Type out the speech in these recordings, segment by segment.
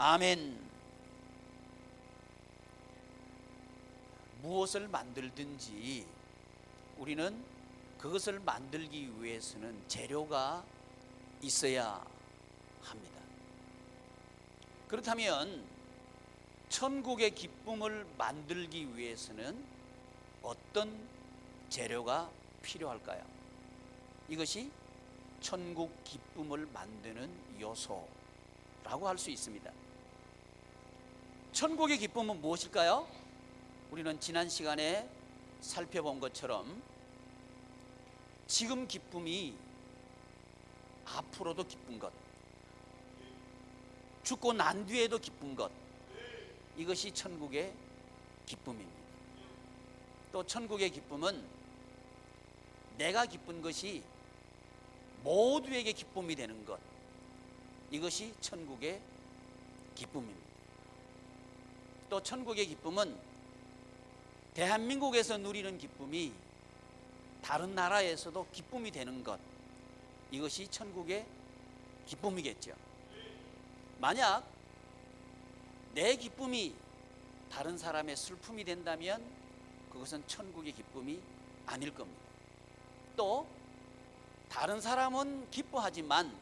아멘. 무엇을 만들든지 우리는 그것을 만들기 위해서는 재료가 있어야 합니다. 그렇다면 천국의 기쁨을 만들기 위해서는 어떤 재료가 필요할까요? 이것이 천국 기쁨을 만드는 요소라고 할 수 있습니다. 천국의 기쁨은 무엇일까요? 우리는 지난 시간에 살펴본 것처럼 지금 기쁨이 앞으로도 기쁜 것, 죽고 난 뒤에도 기쁜 것, 이것이 천국의 기쁨입니다. 또 천국의 기쁨은 내가 기쁜 것이 모두에게 기쁨이 되는 것, 이것이 천국의 기쁨입니다. 또 천국의 기쁨은 대한민국에서 누리는 기쁨이 다른 나라에서도 기쁨이 되는 것, 이것이 천국의 기쁨이겠죠. 만약 내 기쁨이 다른 사람의 슬픔이 된다면 그것은 천국의 기쁨이 아닐 겁니다. 또 다른 사람은 기뻐하지만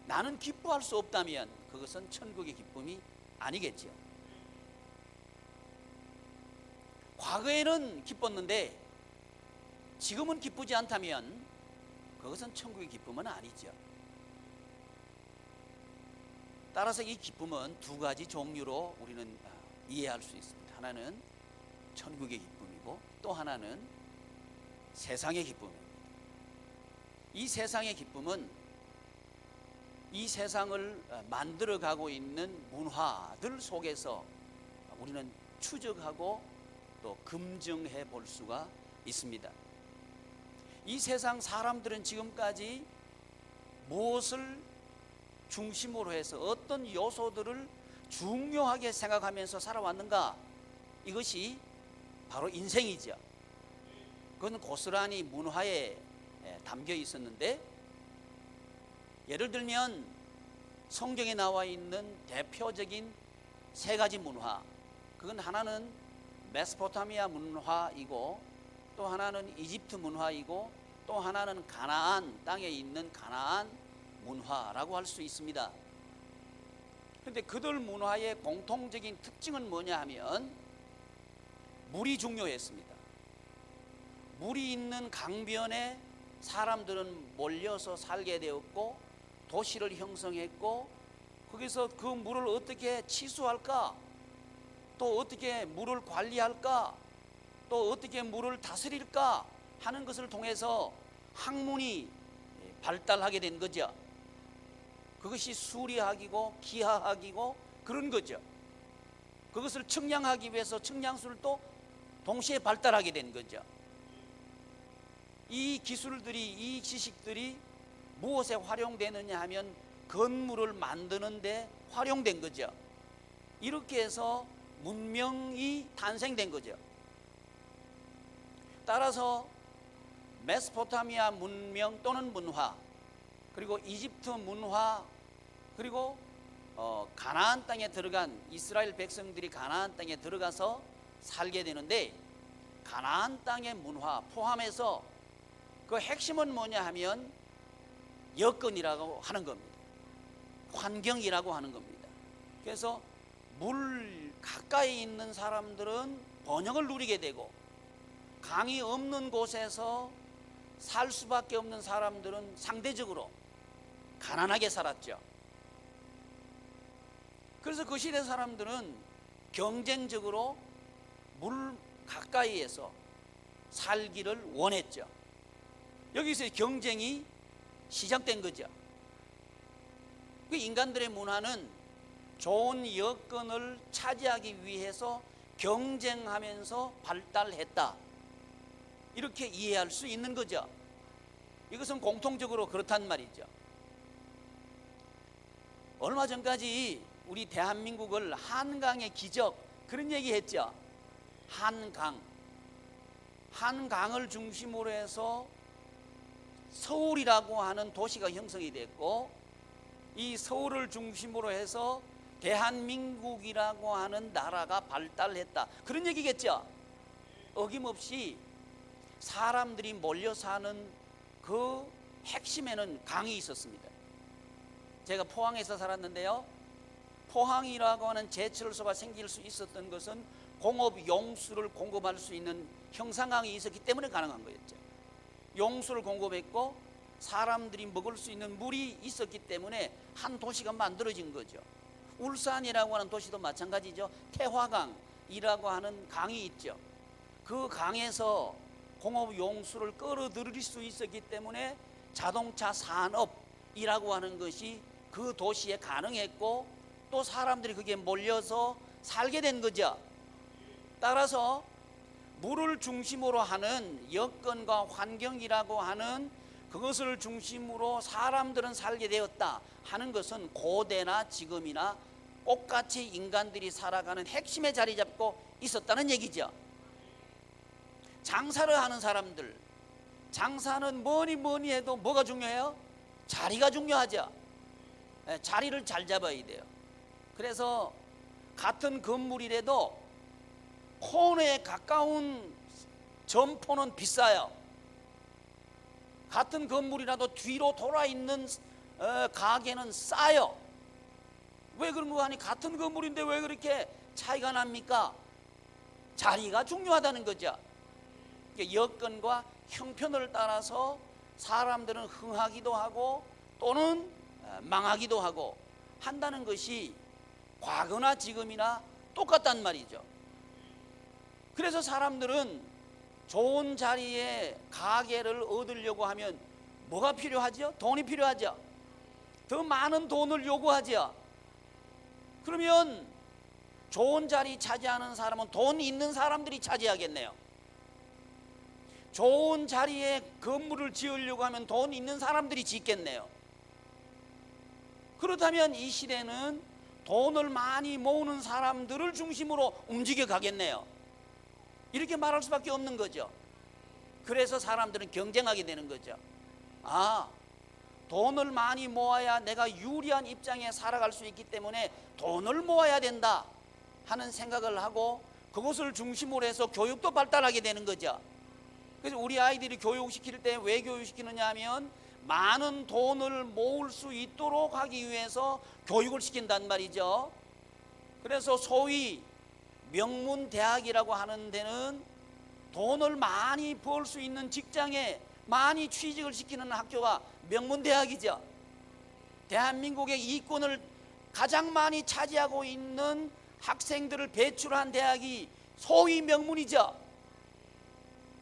나는 기뻐할 수 없다면 그것은 천국의 기쁨이 아니겠죠. 과거에는 기뻤는데 지금은 기쁘지 않다면 그것은 천국의 기쁨은 아니죠. 따라서 이 기쁨은 두 가지 종류로 우리는 이해할 수 있습니다. 하나는 천국의 기쁨이고 또 하나는 세상의 기쁨입니다. 이 세상의 기쁨은 이 세상을 만들어가고 있는 문화들 속에서 우리는 추적하고 또 검증해 볼 수가 있습니다. 이 세상 사람들은 지금까지 무엇을 중심으로 해서 어떤 요소들을 중요하게 생각하면서 살아왔는가? 이것이 바로 인생이죠. 그건 고스란히 문화에 담겨 있었는데, 예를 들면 성경에 나와 있는 대표적인 세 가지 문화, 그건 하나는 메소포타미아 문화이고 또 하나는 이집트 문화이고 또 하나는 가나안 땅에 있는 가나안 문화라고 할 수 있습니다. 그런데 그들 문화의 공통적인 특징은 뭐냐 하면 물이 중요했습니다. 물이 있는 강변에 사람들은 몰려서 살게 되었고 도시를 형성했고, 거기서 그 물을 어떻게 치수할까, 또 어떻게 물을 관리할까, 또 어떻게 물을 다스릴까 하는 것을 통해서 학문이 발달하게 된 거죠. 그것이 수리학이고 기하학이고 그런 거죠. 그것을 측량하기 위해서 측량술도 동시에 발달하게 된 거죠. 이 기술들이, 이 지식들이 무엇에 활용되느냐 하면 건물을 만드는 데 활용된 거죠. 이렇게 해서 문명이 탄생된 거죠. 따라서 메소포타미아 문명 또는 문화, 그리고 이집트 문화, 그리고 가나안 땅에 들어간 이스라엘 백성들이 가나안 땅에 들어가서 살게 되는데, 가나안 땅의 문화 포함해서 그 핵심은 뭐냐 하면 여건이라고 하는 겁니다. 환경이라고 하는 겁니다. 그래서 물 가까이 있는 사람들은 번영을 누리게 되고, 강이 없는 곳에서 살 수밖에 없는 사람들은 상대적으로 가난하게 살았죠. 그래서 그 시대 사람들은 경쟁적으로 물 가까이에서 살기를 원했죠. 여기서 경쟁이 시작된 거죠. 그 인간들의 문화는 좋은 여건을 차지하기 위해서 경쟁하면서 발달했다, 이렇게 이해할 수 있는 거죠. 이것은 공통적으로 그렇단 말이죠. 얼마 전까지 우리 대한민국을 한강의 기적, 그런 얘기 했죠. 한강을 중심으로 해서 서울이라고 하는 도시가 형성이 됐고, 이 서울을 중심으로 해서 대한민국이라고 하는 나라가 발달했다, 그런 얘기겠죠. 어김없이 사람들이 몰려 사는 그 핵심에는 강이 있었습니다. 제가 포항에서 살았는데요, 포항이라고 하는 제철소가 생길 수 있었던 것은 공업 용수를 공급할 수 있는 형산강이 있었기 때문에 가능한 거였죠. 용수를 공급했고 사람들이 먹을 수 있는 물이 있었기 때문에 한 도시가 만들어진 거죠. 울산이라고 하는 도시도 마찬가지죠. 태화강이라고 하는 강이 있죠. 그 강에서 공업 용수를 끌어들일 수 있었기 때문에 자동차 산업이라고 하는 것이 그 도시에 가능했고, 또 사람들이 거기에 몰려서 살게 된 거죠. 따라서 물을 중심으로 하는 여건과 환경이라고 하는 그것을 중심으로 사람들은 살게 되었다 하는 것은 고대나 지금이나 똑같이 인간들이 살아가는 핵심에 자리 잡고 있었다는 얘기죠. 장사를 하는 사람들, 장사는 뭐니 해도 뭐가 중요해요? 자리가 중요하죠. 자리를 잘 잡아야 돼요. 그래서 같은 건물이라도 코너에 가까운 점포는 비싸요. 같은 건물이라도 뒤로 돌아 있는 가게는 싸요. 왜 그런 거 하니? 같은 건물인데 왜 그렇게 차이가 납니까? 자리가 중요하다는 거죠. 여건과 형편을 따라서 사람들은 흥하기도 하고 또는 망하기도 하고 한다는 것이 과거나 지금이나 똑같단 말이죠. 그래서 사람들은 좋은 자리에 가게를 얻으려고 하면 뭐가 필요하죠? 돈이 필요하죠. 더 많은 돈을 요구하죠. 그러면 좋은 자리 차지하는 사람은 돈 있는 사람들이 차지하겠네요. 좋은 자리에 건물을 지으려고 하면 돈 있는 사람들이 짓겠네요. 그렇다면 이 시대는 돈을 많이 모으는 사람들을 중심으로 움직여 가겠네요. 이렇게 말할 수밖에 없는 거죠. 그래서 사람들은 경쟁하게 되는 거죠. 아, 돈을 많이 모아야 내가 유리한 입장에 살아갈 수 있기 때문에 돈을 모아야 된다 하는 생각을 하고 그것을 중심으로 해서 교육도 발달하게 되는 거죠. 그래서 우리 아이들이 교육시킬 때 왜 교육시키느냐 하면 많은 돈을 모을 수 있도록 하기 위해서 교육을 시킨단 말이죠. 그래서 소위 명문대학이라고 하는 데는 돈을 많이 벌 수 있는 직장에 많이 취직을 시키는 학교가 명문대학이죠. 대한민국의 이권을 가장 많이 차지하고 있는 학생들을 배출한 대학이 소위 명문이죠.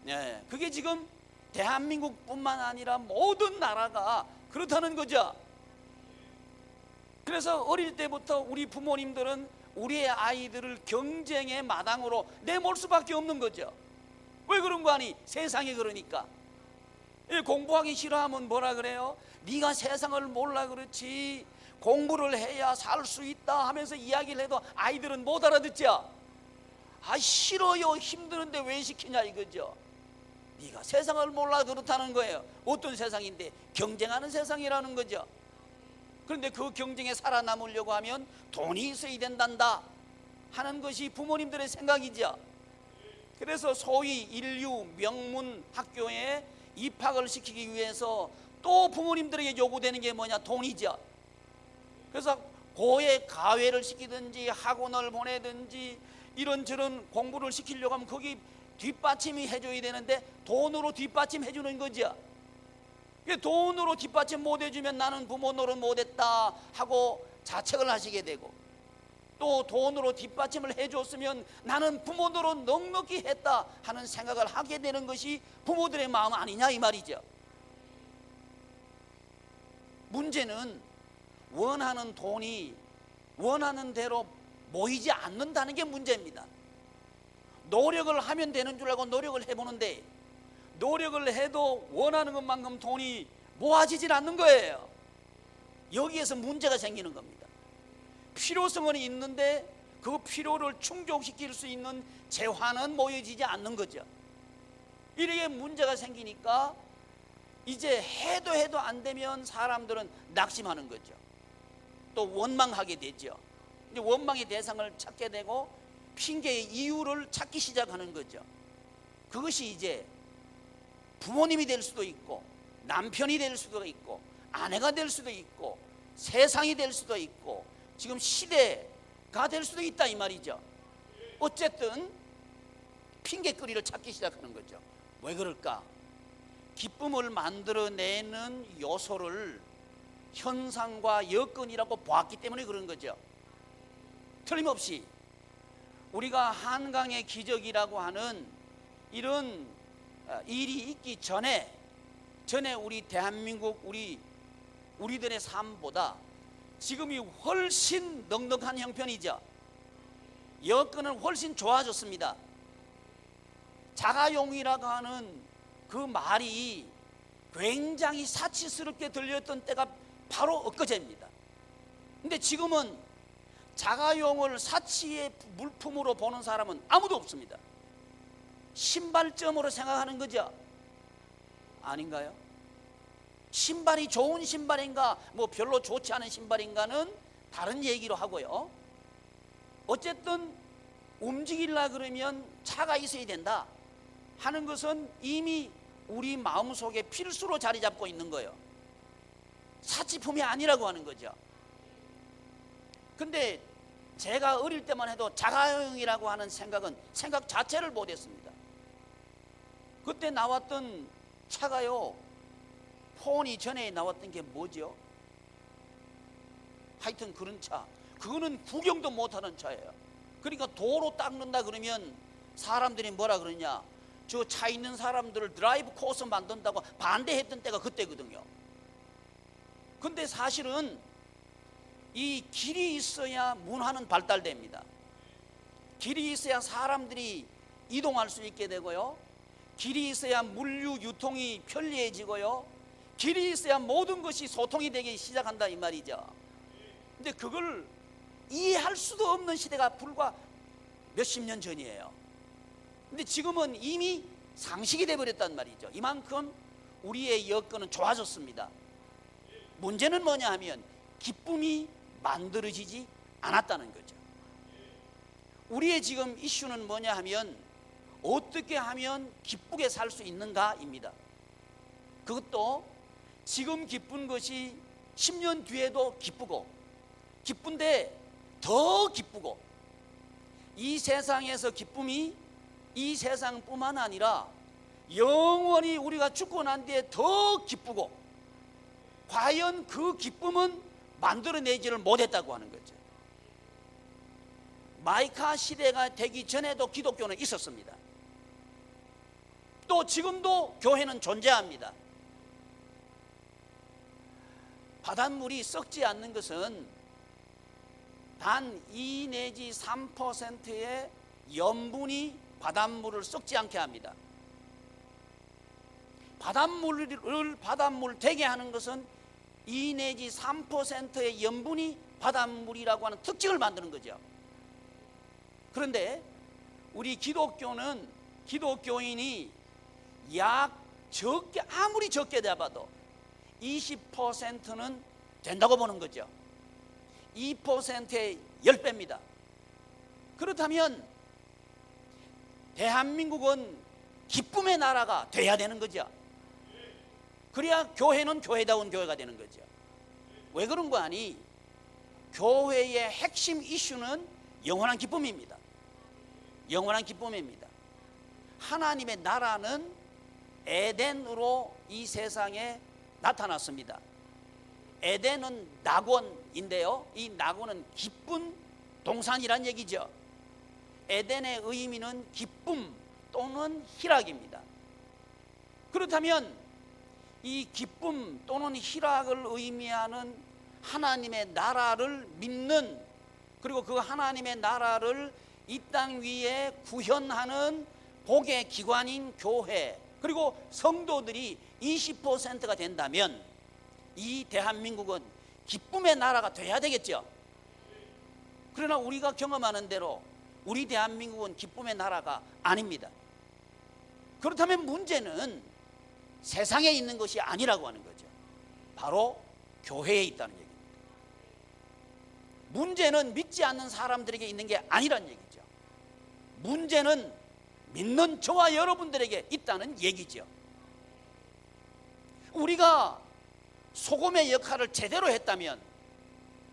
네, 그게 지금 대한민국뿐만 아니라 모든 나라가 그렇다는 거죠. 그래서 어릴 때부터 우리 부모님들은 우리의 아이들을 경쟁의 마당으로 내몰 수밖에 없는 거죠. 왜 그런 거 아니? 세상이 그러니까. 공부하기 싫어하면 뭐라 그래요? 네가 세상을 몰라 그렇지 공부를 해야 살 수 있다 하면서 이야기를 해도 아이들은 못 알아듣죠. 아, 싫어요, 힘드는데 왜 시키냐 이거죠. 네가 세상을 몰라 그렇다는 거예요. 어떤 세상인데? 경쟁하는 세상이라는 거죠. 그런데 그 경쟁에 살아남으려고 하면 돈이 있어야 된단다 하는 것이 부모님들의 생각이죠. 그래서 소위 인류 명문 학교에 입학을 시키기 위해서 또 부모님들에게 요구되는 게 뭐냐? 돈이죠. 그래서 고에 가외를 시키든지 학원을 보내든지 이런저런 공부를 시키려고 하면 거기 뒷받침이 해줘야 되는데 돈으로 뒷받침해 주는 거죠. 돈으로 뒷받침 못 해주면 나는 부모 노릇 못했다 하고 자책을 하시게 되고, 또 돈으로 뒷받침을 해줬으면 나는 부모 노릇 넉넉히 했다 하는 생각을 하게 되는 것이 부모들의 마음 아니냐 이 말이죠. 문제는 원하는 돈이 원하는 대로 모이지 않는다는 게 문제입니다. 노력을 하면 되는 줄 알고 노력을 해보는데 노력을 해도 원하는 것만큼 돈이 모아지질 않는 거예요. 여기에서 문제가 생기는 겁니다. 필요성은 있는데 그 필요를 충족시킬 수 있는 재화는 모여지지 않는 거죠. 이렇게 문제가 생기니까 이제 해도 안 되면 사람들은 낙심하는 거죠. 또 원망하게 되죠. 이제 원망의 대상을 찾게 되고 핑계의 이유를 찾기 시작하는 거죠. 그것이 이제 부모님이 될 수도 있고 남편이 될 수도 있고 아내가 될 수도 있고 세상이 될 수도 있고 지금 시대가 될 수도 있다 이 말이죠. 어쨌든 핑계거리를 찾기 시작하는 거죠. 왜 그럴까? 기쁨을 만들어내는 요소를 현상과 여건이라고 보았기 때문에 그런 거죠. 틀림없이 우리가 한강의 기적이라고 하는 이런 일이 있기 전에 우리 대한민국 우리들의 삶보다 지금이 훨씬 넉넉한 형편이죠. 여건은 훨씬 좋아졌습니다. 자가용이라고 하는 그 말이 굉장히 사치스럽게 들렸던 때가 바로 엊그제입니다. 근데 지금은 자가용을 사치의 물품으로 보는 사람은 아무도 없습니다. 신발점으로 생각하는 거죠. 아닌가요? 신발이 좋은 신발인가 뭐 별로 좋지 않은 신발인가는 다른 얘기로 하고요. 어쨌든 움직이려 그러면 차가 있어야 된다 하는 것은 이미 우리 마음속에 필수로 자리 잡고 있는 거예요. 사치품이 아니라고 하는 거죠. 근데 제가 어릴 때만 해도 자가용이라고 하는 생각 자체를 못했습니다. 그때 나왔던 차가요, 폰이 전에 나왔던 게 뭐죠? 하여튼 그런 차, 그거는 구경도 못하는 차예요. 그러니까 도로 닦는다 그러면 사람들이 뭐라 그러냐, 저 차 있는 사람들을 드라이브 코스 만든다고 반대했던 때가 그때거든요. 근데 사실은 이 길이 있어야 문화는 발달됩니다. 길이 있어야 사람들이 이동할 수 있게 되고요, 길이 있어야 물류 유통이 편리해지고요, 길이 있어야 모든 것이 소통이 되기 시작한다 이 말이죠. 근데 그걸 이해할 수도 없는 시대가 불과 몇십 년 전이에요. 근데 지금은 이미 상식이 되어버렸단 말이죠. 이만큼 우리의 여건은 좋아졌습니다. 문제는 뭐냐 하면 기쁨이 만들어지지 않았다는 거죠. 우리의 지금 이슈는 뭐냐 하면 어떻게 하면 기쁘게 살 수 있는가입니다. 그것도 지금 기쁜 것이 10년 뒤에도 기쁘고, 기쁜데 더 기쁘고, 이 세상에서 기쁨이 이 세상뿐만 아니라 영원히 우리가 죽고 난 뒤에 더 기쁘고, 과연 그 기쁨은 만들어내지를 못했다고 하는 거죠. 마이카 시대가 되기 전에도 기독교는 있었습니다. 또 지금도 교회는 존재합니다. 바닷물이 썩지 않는 것은 단 2 내지 3%의 염분이 바닷물을 썩지 않게 합니다. 바닷물을 바닷물 되게 하는 것은 2 내지 3%의 염분이 바닷물이라고 하는 특징을 만드는 거죠. 그런데 우리 기독교인이 아무리 적게 잡아도 20%는 된다고 보는 거죠. 2%의 10배입니다. 그렇다면 대한민국은 기쁨의 나라가 돼야 되는 거죠. 그래야 교회는 교회다운 교회가 되는 거죠. 왜 그런 거 아니? 교회의 핵심 이슈는 영원한 기쁨입니다. 영원한 기쁨입니다. 하나님의 나라는 에덴으로 이 세상에 나타났습니다. 에덴은 낙원인데요, 이 낙원은 기쁜 동산이란 얘기죠. 에덴의 의미는 기쁨 또는 희락입니다. 그렇다면 이 기쁨 또는 희락을 의미하는 하나님의 나라를 믿는, 그리고 그 하나님의 나라를 이 땅 위에 구현하는 복의 기관인 교회, 그리고 성도들이 20%가 된다면 이 대한민국은 기쁨의 나라가 돼야 되겠죠. 그러나 우리가 경험하는 대로 우리 대한민국은 기쁨의 나라가 아닙니다. 그렇다면 문제는 세상에 있는 것이 아니라고 하는 거죠. 바로 교회에 있다는 얘기입니다. 문제는 믿지 않는 사람들에게 있는 게 아니란 얘기죠. 문제는 믿는 저와 여러분들에게 있다는 얘기죠. 우리가 소금의 역할을 제대로 했다면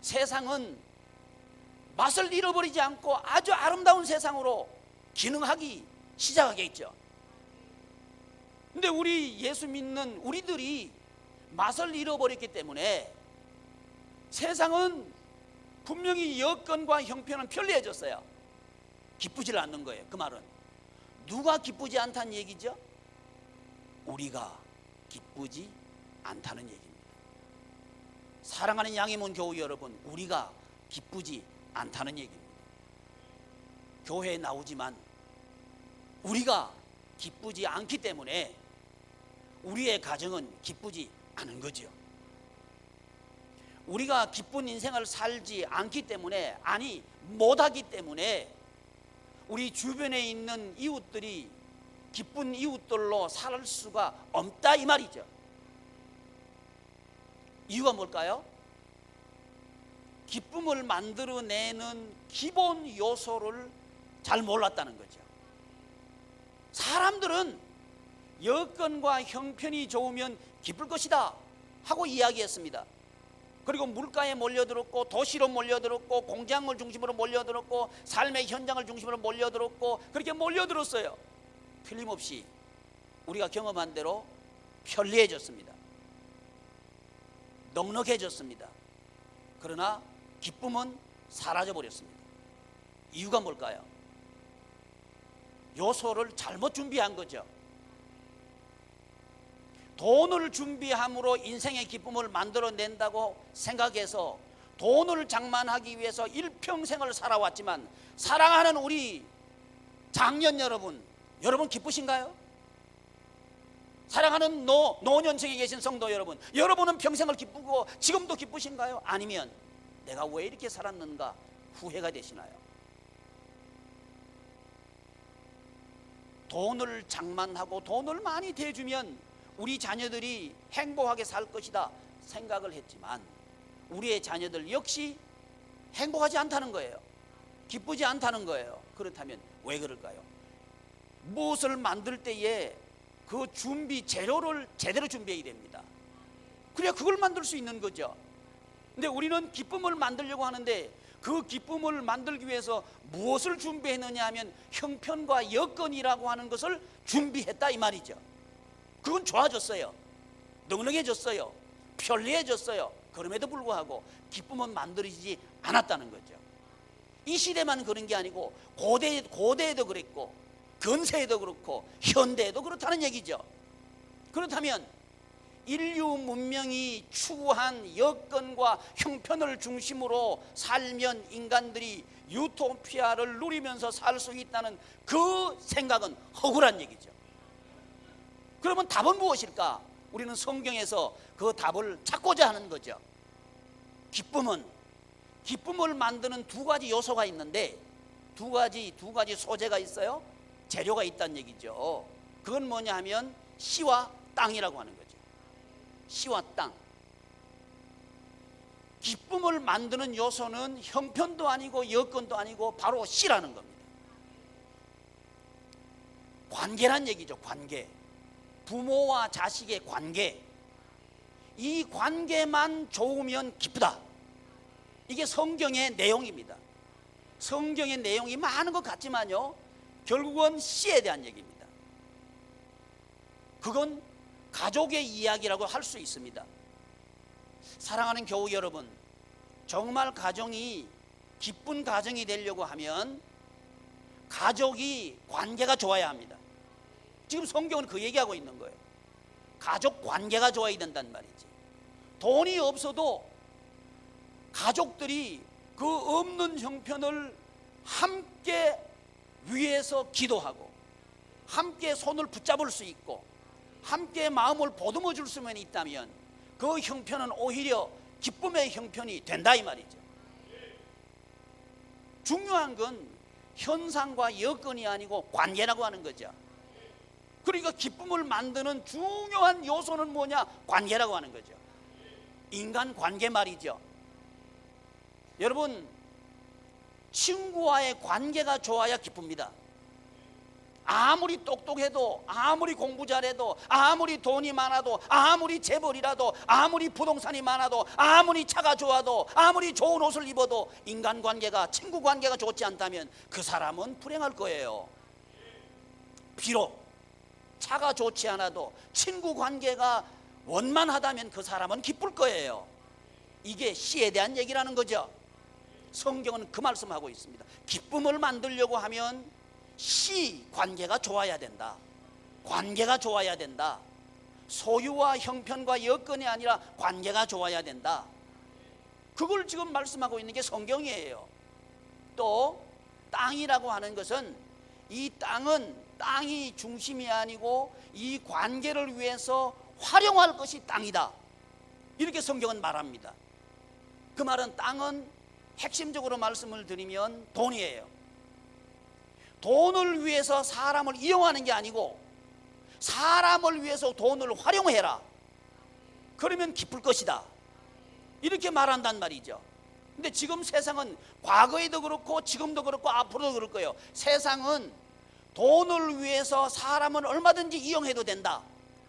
세상은 맛을 잃어버리지 않고 아주 아름다운 세상으로 기능하기 시작하겠죠. 근데 우리 예수 믿는 우리들이 맛을 잃어버렸기 때문에 세상은 분명히 여건과 형편은 편리해졌어요. 기쁘지 않는 거예요. 그 말은 누가 기쁘지 않다는 얘기죠? 우리가 기쁘지 않다는 얘기입니다. 사랑하는 양희문 교우 여러분, 우리가 기쁘지 않다는 얘기입니다. 교회에 나오지만 우리가 기쁘지 않기 때문에 우리의 가정은 기쁘지 않은 거죠. 우리가 기쁜 인생을 살지 않기 때문에, 아니 못하기 때문에 우리 주변에 있는 이웃들이 기쁜 이웃들로 살 수가 없다 이 말이죠. 이유가 뭘까요? 기쁨을 만들어내는 기본 요소를 잘 몰랐다는 거죠. 사람들은 여건과 형편이 좋으면 기쁠 것이다 하고 이야기했습니다. 그리고 물가에 몰려들었고, 도시로 몰려들었고, 공장을 중심으로 몰려들었고, 삶의 현장을 중심으로 몰려들었고, 그렇게 몰려들었어요. 틀림없이 우리가 경험한 대로 편리해졌습니다. 넉넉해졌습니다. 그러나 기쁨은 사라져버렸습니다. 이유가 뭘까요? 요소를 잘못 준비한 거죠. 돈을 준비함으로 인생의 기쁨을 만들어낸다고 생각해서 돈을 장만하기 위해서 일평생을 살아왔지만, 사랑하는 우리 장년 여러분, 여러분 기쁘신가요? 사랑하는 노년층에 계신 성도 여러분, 여러분은 평생을 기쁘고 지금도 기쁘신가요? 아니면 내가 왜 이렇게 살았는가 후회가 되시나요? 돈을 장만하고 돈을 많이 대주면 우리 자녀들이 행복하게 살 것이다 생각을 했지만, 우리의 자녀들 역시 행복하지 않다는 거예요. 기쁘지 않다는 거예요. 그렇다면 왜 그럴까요? 무엇을 만들 때에 그 준비 재료를 제대로 준비해야 됩니다. 그래야 그걸 만들 수 있는 거죠. 근데 우리는 기쁨을 만들려고 하는데 그 기쁨을 만들기 위해서 무엇을 준비했느냐 하면 형편과 여건이라고 하는 것을 준비했다 이 말이죠. 그건 좋아졌어요. 넉넉해졌어요. 편리해졌어요. 그럼에도 불구하고 기쁨은 만들어지지 않았다는 거죠. 이 시대만 그런 게 아니고 고대에도 그랬고 근세에도 그렇고 현대에도 그렇다는 얘기죠. 그렇다면 인류 문명이 추구한 여건과 형편을 중심으로 살면 인간들이 유토피아를 누리면서 살 수 있다는 그 생각은 허구란 얘기죠. 그러면 답은 무엇일까? 우리는 성경에서 그 답을 찾고자 하는 거죠. 기쁨을 만드는 두 가지 요소가 있는데, 두 가지 소재가 있어요. 재료가 있다는 얘기죠. 그건 뭐냐 하면 씨와 땅이라고 하는 거죠. 씨와 땅. 기쁨을 만드는 요소는 형편도 아니고 여건도 아니고 바로 씨라는 겁니다. 관계란 얘기죠. 관계. 부모와 자식의 관계. 이 관계만 좋으면 기쁘다. 이게 성경의 내용입니다. 성경의 내용이 많은 것 같지만요, 결국은 씨에 대한 얘기입니다. 그건 가족의 이야기라고 할 수 있습니다. 사랑하는 교우 여러분, 정말 가정이 기쁜 가정이 되려고 하면 가족이 관계가 좋아야 합니다. 지금 성경은 그 얘기하고 있는 거예요. 가족 관계가 좋아야 된단 말이지. 돈이 없어도 가족들이 그 없는 형편을 함께 위해서 기도하고 함께 손을 붙잡을 수 있고 함께 마음을 보듬어 줄 수만 있다면 그 형편은 오히려 기쁨의 형편이 된다 이 말이죠. 중요한 건 현상과 여건이 아니고 관계라고 하는 거죠. 그러니까 기쁨을 만드는 중요한 요소는 뭐냐? 관계라고 하는 거죠. 인간 관계 말이죠. 여러분, 친구와의 관계가 좋아야 기쁩니다. 아무리 똑똑해도, 아무리 공부 잘해도, 아무리 돈이 많아도, 아무리 재벌이라도, 아무리 부동산이 많아도, 아무리 차가 좋아도, 아무리 좋은 옷을 입어도 인간관계가, 친구관계가 좋지 않다면 그 사람은 불행할 거예요. 비록 차가 좋지 않아도 친구관계가 원만하다면 그 사람은 기쁠 거예요. 이게 시에 대한 얘기라는 거죠. 성경은 그 말씀하고 있습니다. 기쁨을 만들려고 하면 시 관계가 좋아야 된다. 관계가 좋아야 된다. 소유와 형편과 여건이 아니라 관계가 좋아야 된다. 그걸 지금 말씀하고 있는 게 성경이에요. 또 땅이라고 하는 것은, 이 땅은 땅이 중심이 아니고 이 관계를 위해서 활용할 것이 땅이다. 이렇게 성경은 말합니다. 그 말은 땅은 핵심적으로 말씀을 드리면 돈이에요. 돈을 위해서 사람을 이용하는 게 아니고 사람을 위해서 돈을 활용해라. 그러면 기쁠 것이다. 이렇게 말한단 말이죠. 근데 지금 세상은 과거에도 그렇고 지금도 그렇고 앞으로도 그럴 거예요. 세상은 돈을 위해서 사람은 얼마든지 이용해도 된다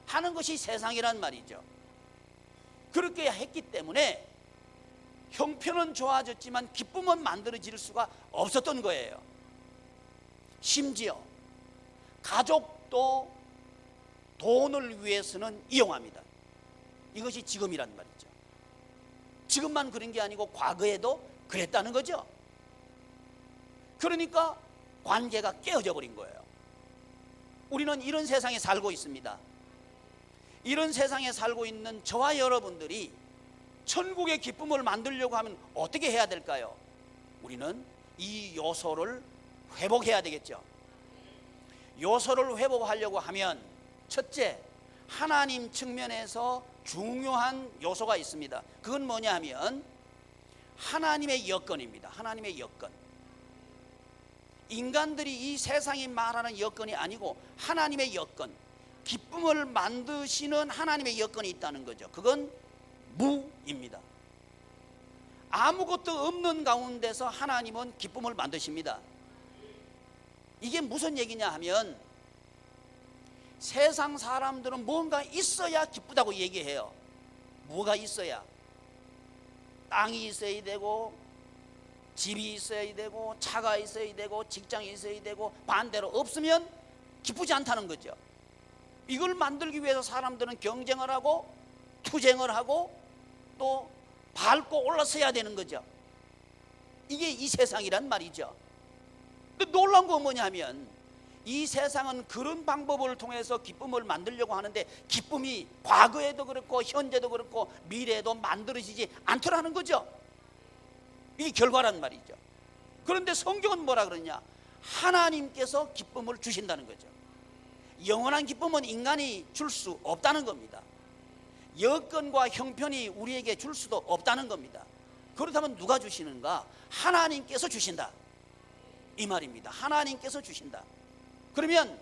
하는 것이 세상이란 말이죠. 그렇게 했기 때문에 형편은 좋아졌지만 기쁨은 만들어질 수가 없었던 거예요. 심지어 가족도 돈을 위해서는 이용합니다. 이것이 지금이란 말이죠. 지금만 그런 게 아니고 과거에도 그랬다는 거죠. 그러니까 관계가 깨어져 버린 거예요. 우리는 이런 세상에 살고 있습니다. 이런 세상에 살고 있는 저와 여러분들이 천국의 기쁨을 만들려고 하면 어떻게 해야 될까요? 우리는 이 요소를 회복해야 되겠죠. 요소를 회복하려고 하면 첫째, 하나님 측면에서 중요한 요소가 있습니다. 그건 뭐냐 하면 하나님의 여건입니다. 하나님의 여건. 인간들이 이 세상이 말하는 여건이 아니고 하나님의 여건, 기쁨을 만드시는 하나님의 여건이 있다는 거죠. 그건 무입니다. 아무것도 없는 가운데서 하나님은 기쁨을 만드십니다. 이게 무슨 얘기냐 하면 세상 사람들은 뭔가 있어야 기쁘다고 얘기해요. 뭐가 있어야? 땅이 있어야 되고, 집이 있어야 되고, 차가 있어야 되고, 직장이 있어야 되고, 반대로 없으면 기쁘지 않다는 거죠. 이걸 만들기 위해서 사람들은 경쟁을 하고 투쟁을 하고 또 밟고 올라서야 되는 거죠. 이게 이 세상이란 말이죠. 근데 놀라운 건 뭐냐면 이 세상은 그런 방법을 통해서 기쁨을 만들려고 하는데 기쁨이 과거에도 그렇고 현재도 그렇고 미래에도 만들어지지 않더라는 거죠. 이게 결과란 말이죠. 그런데 성경은 뭐라 그러냐? 하나님께서 기쁨을 주신다는 거죠. 영원한 기쁨은 인간이 줄 수 없다는 겁니다. 여건과 형편이 우리에게 줄 수도 없다는 겁니다. 그렇다면 누가 주시는가? 하나님께서 주신다, 이 말입니다. 하나님께서 주신다. 그러면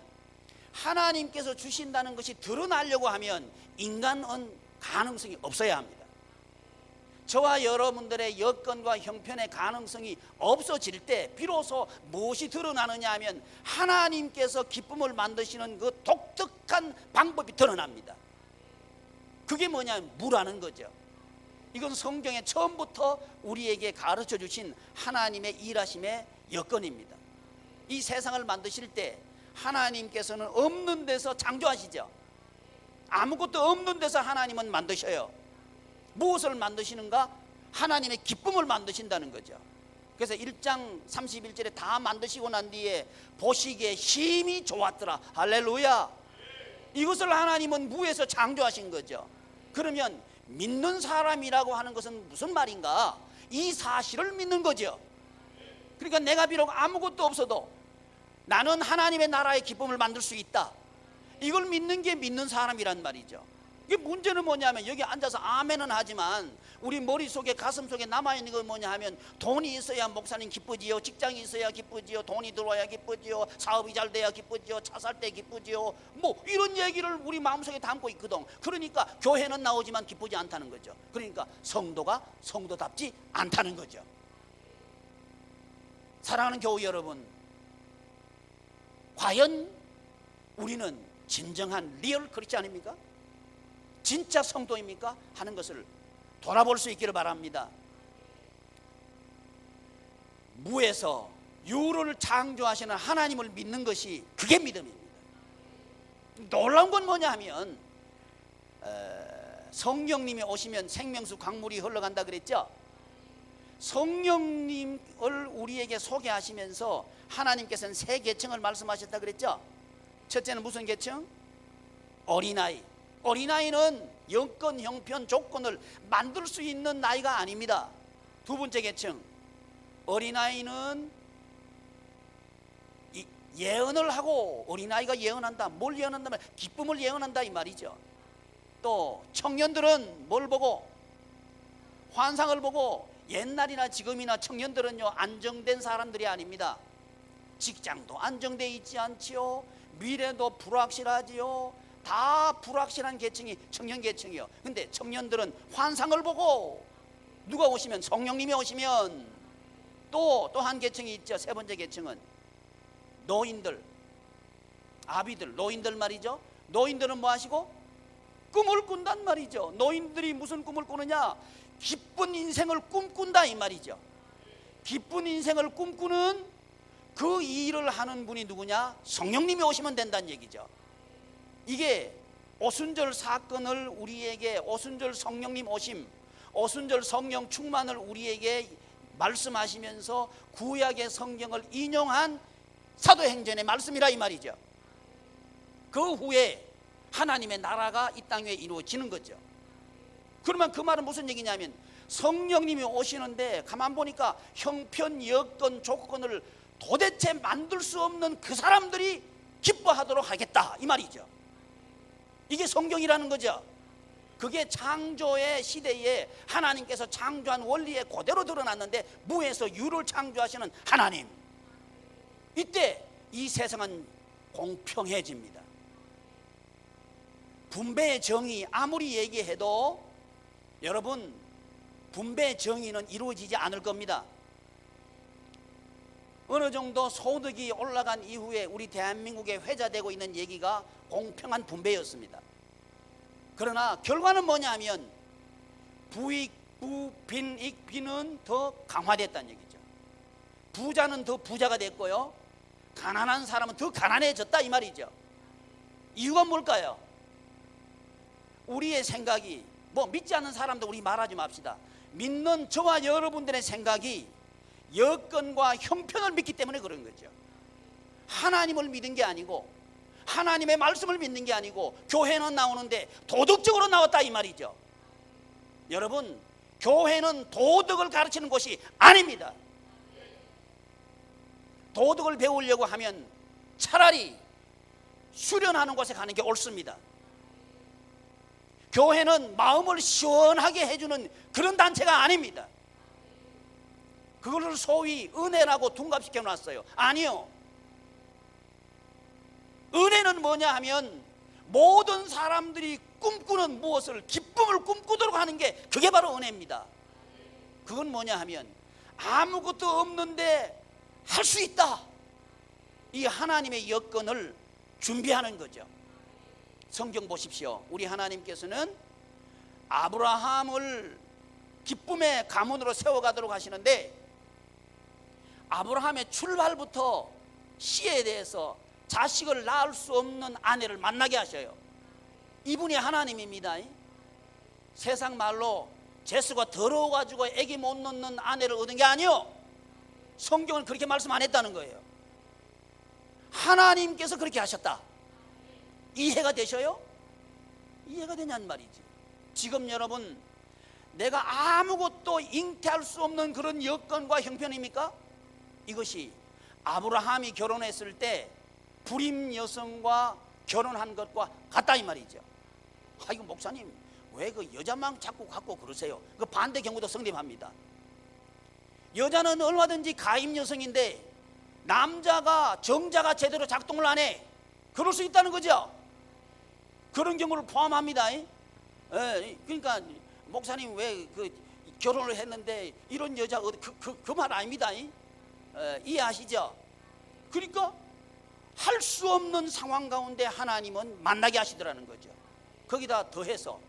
하나님께서 주신다는 것이 드러나려고 하면 인간은 가능성이 없어야 합니다. 저와 여러분들의 여건과 형편의 가능성이 없어질 때 비로소 무엇이 드러나느냐 하면 하나님께서 기쁨을 만드시는 그 독특한 방법이 드러납니다. 그게 뭐냐면 무라는 거죠. 이건 성경에 처음부터 우리에게 가르쳐 주신 하나님의 일하심의 여건입니다. 이 세상을 만드실 때 하나님께서는 없는 데서 창조하시죠. 아무것도 없는 데서 하나님은 만드셔요. 무엇을 만드시는가? 하나님의 기쁨을 만드신다는 거죠. 그래서 1장 31절에 다 만드시고 난 뒤에 보시기에 힘이 좋았더라. 할렐루야. 이것을 하나님은 무에서 창조하신 거죠. 그러면 믿는 사람이라고 하는 것은 무슨 말인가? 이 사실을 믿는 거죠. 그러니까 내가 비록 아무것도 없어도 나는 하나님의 나라의 기쁨을 만들 수 있다, 이걸 믿는 게 믿는 사람이란 말이죠. 이게 문제는 뭐냐면 여기 앉아서 아멘은 하지만 우리 머릿속에 가슴속에 남아있는 건 뭐냐 하면 돈이 있어야 목사님 기쁘지요, 직장이 있어야 기쁘지요, 돈이 들어와야 기쁘지요, 사업이 잘 돼야 기쁘지요, 차 살 때 기쁘지요, 뭐 이런 얘기를 우리 마음속에 담고 있거든. 그러니까 교회는 나오지만 기쁘지 않다는 거죠. 그러니까 성도가 성도답지 않다는 거죠. 사랑하는 교우 여러분, 과연 우리는 진정한 리얼 크리스찬입니까? 진짜 성도입니까? 하는 것을 돌아볼 수 있기를 바랍니다. 무에서 유를 창조하시는 하나님을 믿는 것이 그게 믿음입니다. 놀라운 건 뭐냐 하면 성령님이 오시면 생명수 강물이 흘러간다 그랬죠. 성령님을 우리에게 소개하시면서 하나님께서는 세 계층을 말씀하셨다 그랬죠. 첫째는 무슨 계층? 어린아이. 어린아이는 여건, 형편, 조건을 만들 수 있는 나이가 아닙니다. 두 번째 계층, 어린아이는 예언을 하고, 어린아이가 예언한다. 뭘 예언한다면 기쁨을 예언한다 이 말이죠. 또 청년들은 뭘 보고? 환상을 보고. 옛날이나 지금이나 청년들은요, 안정된 사람들이 아닙니다. 직장도 안정되어 있지 않지요. 미래도 불확실하지요. 다 불확실한 계층이 청년 계층이요. 근데 청년들은 환상을 보고, 누가 오시면, 성령님이 오시면, 또 한 계층이 있죠. 세 번째 계층은 노인들, 아비들, 노인들 말이죠. 노인들은 뭐 하시고? 꿈을 꾼단 말이죠. 노인들이 무슨 꿈을 꾸느냐? 기쁜 인생을 꿈꾼다 이 말이죠. 기쁜 인생을 꿈꾸는 그 일을 하는 분이 누구냐? 성령님이 오시면 된다는 얘기죠. 이게 오순절 사건을 우리에게, 오순절 성령님 오심, 오순절 성령 충만을 우리에게 말씀하시면서 구약의 성경을 인용한 사도행전의 말씀이라 이 말이죠. 그 후에 하나님의 나라가 이 땅 위에 이루어지는 거죠. 그러면 그 말은 무슨 얘기냐면, 성령님이 오시는데 가만 보니까 형편, 여건, 조건을 도대체 만들 수 없는 그 사람들이 기뻐하도록 하겠다 이 말이죠. 이게 성경이라는 거죠. 그게 창조의 시대에 하나님께서 창조한 원리에 그대로 드러났는데, 무에서 유를 창조하시는 하나님, 이때 이 세상은 공평해집니다. 분배의 정의 아무리 얘기해도 여러분, 분배의 정의는 이루어지지 않을 겁니다. 어느 정도 소득이 올라간 이후에 우리 대한민국에 회자되고 있는 얘기가 공평한 분배였습니다. 그러나 결과는 뭐냐면 부익, 부, 빈익, 빈은 더 강화됐다는 얘기죠. 부자는 더 부자가 됐고요, 가난한 사람은 더 가난해졌다 이 말이죠. 이유가 뭘까요? 우리의 생각이, 뭐 믿지 않는 사람도 우리 말하지 맙시다. 믿는 저와 여러분들의 생각이 여건과 형편을 믿기 때문에 그런 거죠. 하나님을 믿은 게 아니고, 하나님의 말씀을 믿는 게 아니고, 교회는 나오는데 도덕적으로 나왔다 이 말이죠. 여러분, 교회는 도덕을 가르치는 곳이 아닙니다. 도덕을 배우려고 하면 차라리 수련하는 곳에 가는 게 옳습니다. 교회는 마음을 시원하게 해주는 그런 단체가 아닙니다. 그거를 소위 은혜라고 둔갑시켜 놨어요. 아니요. 은혜는 뭐냐 하면 모든 사람들이 꿈꾸는 무엇을, 기쁨을 꿈꾸도록 하는 게 그게 바로 은혜입니다. 그건 뭐냐 하면 아무것도 없는데 할 수 있다, 이 하나님의 여건을 준비하는 거죠. 성경 보십시오. 우리 하나님께서는 아브라함을 기쁨의 가문으로 세워가도록 하시는데, 아브라함의 출발부터 씨에 대해서 자식을 낳을 수 없는 아내를 만나게 하셔요. 이분이 하나님입니다. 세상 말로 재수가 더러워가지고 애기 못 낳는 아내를 얻은 게 아니요, 성경은 그렇게 말씀 안 했다는 거예요. 하나님께서 그렇게 하셨다. 이해가 되셔요? 이해가 되냐는 말이지. 지금 여러분, 내가 아무것도 잉태할 수 없는 그런 여건과 형편입니까? 이것이 아브라함이 결혼했을 때 불임 여성과 결혼한 것과 같다 이 말이죠. 이거 목사님 왜 그 여자만 자꾸 갖고 그러세요? 그 반대 경우도 성립합니다. 여자는 얼마든지 가임 여성인데 남자가, 정자가 제대로 작동을 안 해, 그럴 수 있다는 거죠. 그런 경우를 포함합니다. 그러니까 목사님 왜 그 결혼을 했는데 이런 여자, 그 말 아닙니다. 이해하시죠? 그러니까 할 수 없는 상황 가운데 하나님은 만나게 하시더라는 거죠. 거기다 더해서